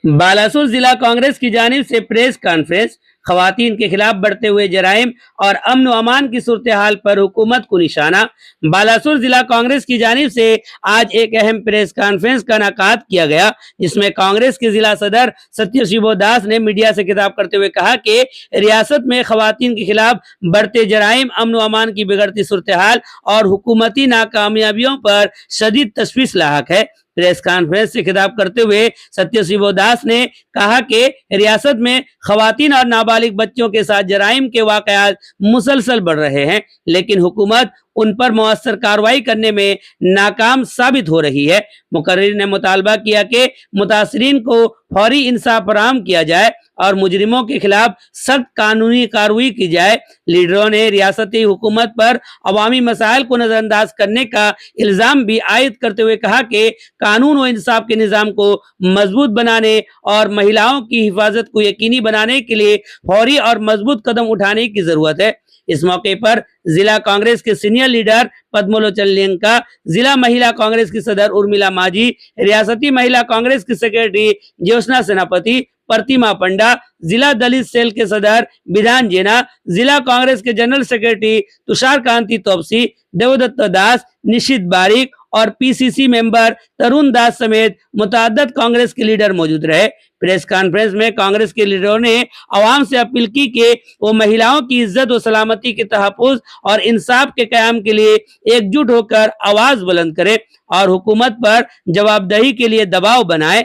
बालासुर जिला कांग्रेस की जानिब से प्रेस कॉन्फ्रेंस। खवातीन के खिलाफ बढ़ते हुए जराइम और अमन व अमान की सूरत हाल पर हुकूमत को निशाना। बालासुर जिला कांग्रेस की जानिब से आज एक अहम प्रेस कॉन्फ्रेंस का इनेकाद किया गया, जिसमें कांग्रेस के जिला सदर सत्यशिव दास ने मीडिया से खिताब करते हुए कहा कि रियासत में खवातीन के खिलाफ बढ़ते जराइम, अमन व अमान की बिगड़ती सूरत हाल और हुकूमती नाकामयाबियों पर शदीद तशवीश लाहक है। प्रेस कॉन्फ्रेंस से खिताब करते हुए सत्यशिव दास ने कहा कि रियासत में खवातीन और नाबालिग बच्चों के साथ जराइम के वाकयात मुसलसल बढ़ रहे हैं, लेकिन हुकूमत उन पर मौसर कार्रवाई करने में नाकाम साबित हो रही है। मुकर्रिर ने मुतालबा किया कि मुतासरीन को फौरी इंसाफ फराहम किया जाए और मुजरिमों के खिलाफ सख्त कानूनी कार्रवाई की जाए। लीडरों ने रियासती हुकूमत पर अवामी मसाइल को नजरअंदाज करने का इल्जाम भी आयद करते हुए कहा कि कानून व इंसाफ के निजाम को मजबूत बनाने और महिलाओं की हिफाजत को यकीनी बनाने के लिए फौरी और मजबूत कदम उठाने की जरूरत है। इस मौके पर जिला कांग्रेस के सीनियर लीडर पद्मलोचन लिंका, जिला महिला कांग्रेस की सदर उर्मिला माझी, रियासती महिला कांग्रेस की सेक्रेटरी ज्योत्सना सेनापति, प्रतिमा पंडा, जिला दलित सेल के सदर विधान जेना, जिला कांग्रेस के जनरल सेक्रेटरी तुषार कांति तोपसी, देवदत्त दास, निशित बारिक और पीसीसी मेंबर तरुण दास समेत मुतअद्दिद कांग्रेस के लीडर मौजूद रहे। प्रेस कॉन्फ्रेंस में कांग्रेस के लीडरों ने आवाम से अपील की कि वो महिलाओं की इज्जत व सलामती के तहफ़्फ़ुज़ और इंसाफ के क़याम के लिए एकजुट होकर आवाज बुलंद करें और हुकूमत पर जवाबदेही के लिए दबाव बनाए।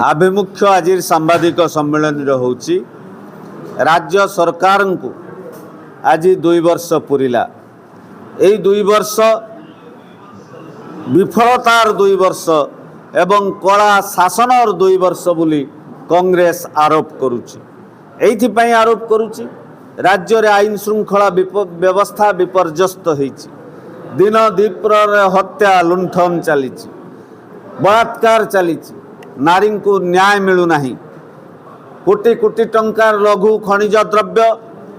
आभिमुख्य आज सांबादिक सम्मेलन होची राज्य सरकार को आज 2 वर्ष पूरिला। यही 2 वर्ष विफलतार 2 वर्ष एवं कला शासन और 2 वर्ष बोली कांग्रेस आरोप करुची। एइथिपाई आरोप करुची राज्य रे आईन श्रृंखला व्यवस्था विपर्यस्त होईची। दिन दीपर हत्या लुंठन चली, बलात्कार चली, नारी को न्याय मिलू नहीं, कोटी कोटी टंकार लघु खनिज द्रव्य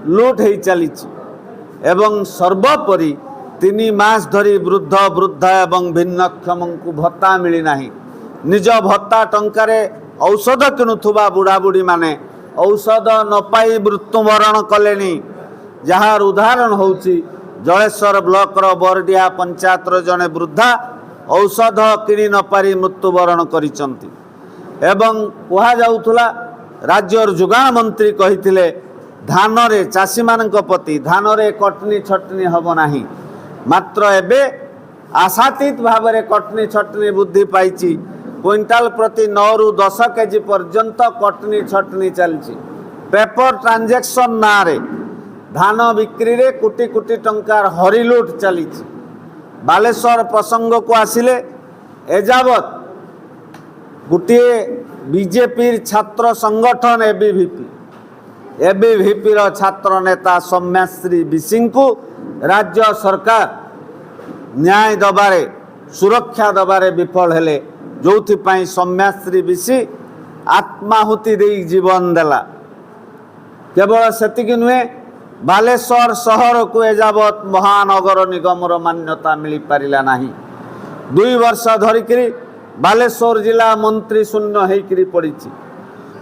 लुट हो चली एवं सर्वोपरि 3 मास धरी वृद्ध वृद्धा एवं भिन्नक्षम को भत्ता मिली नहीं। निज भत्ता टंकारे औषध किणुवा बुढ़ा बुढ़ी माने औषध न पाई मृत्युवरण कले। जार उदाहरण होची जलेश्वर ब्लॉकर बरडिया पंचायतर जड़े वृद्धा औषध किणी न पारी मृत्युवरण करिसंती। एवं कहा जाउथुला राज्यर जोगाण मंत्री कहिथिले धान रे चाषी मानक प्रति धान रे कटनी छटनी हब नाही, मात्र एबे आशातीत भाव में कटनी छटनी बुद्धि पाई। क्विंटाल प्रति 9 ରୁ 10 केजी पर्यंत कटनी छटनी चलती। पेपर ट्रांजेक्शन ना रे धान बिक्री रे कोटी कोटी टंकार हरिलुट चली। बालेश्वर प्रसंग को आसिले एजावत गोटे बीजेपी छात्र संगठन एबीवीपी छात्र नेता सौम्याश्री बिसिंह को राज्य सरकार न्याय दबारे सुरक्षा दबारे विफल हेले, जो सौम्याश्री बिसी आत्माहुति दे जीवन देला। केवल सेतिकी नुहे बालेश्वर सहर को एजावत महानगर निगमर मान्यता मिल पारिला नाही। 2 वर्ष धरिकी बालेश्वर जिला मंत्री शून्य होकर पड़ी।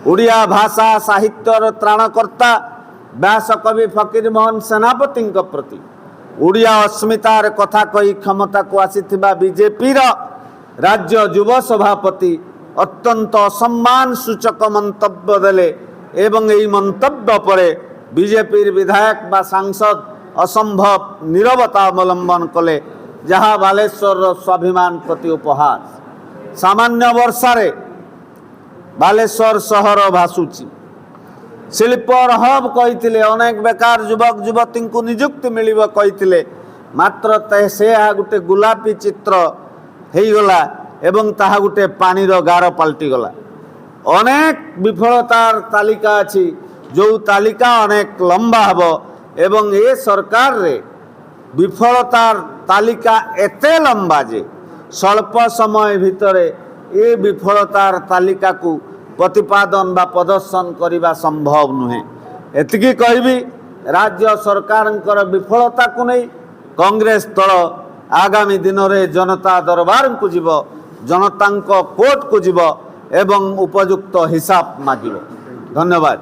उड़िया भाषा साहित्यर त्राणकर्ता व्यासकवि फकीर मोहन सेनापति प्रति उड़िया अस्मितार कथा कही क्षमता को आसीथिबा बीजेपी राज्य युव सभापति अत्यंत असम्मान सूचक मंतव्य देले एवं यही मंतव्य पर बीजेपी विधायक बा सांसद असंभव नीरवता अवलंबन कले, जहाँ बालेश्वर स्वाभिमान प्रति उपहास। सामान्य वर्षारे बालेश्वर सहर भासुची। शिल्पर हब कही अनेक बेकार युवक युवती को निजुक्ति मिलिब कही, मात्र से गोटे गुलापी चित्र हो गला एवं ताहा गोटे पानीर गार पलटि गला। अनेक विफलतार तालिका अच्छी, जो तालिका अनेक लंबा हब एवं ए सरकार रे विफलतार तालिका एते लंबा जे स्वल्प समय भितर ए विफलतार तालिका को प्रतिपादन बा प्रदर्शन करने संभव नुहे। एतिकी कहबी राज्य सरकार विफलता को नहीं कांग्रेस दल आगामी दिन में जनता दरबार को जीव, जनता कोर्ट को जीव ଏବଂ ଉପଯୁକ୍ତ ହିସାବ ମାଗିବ। ଧନ୍ୟବାଦ।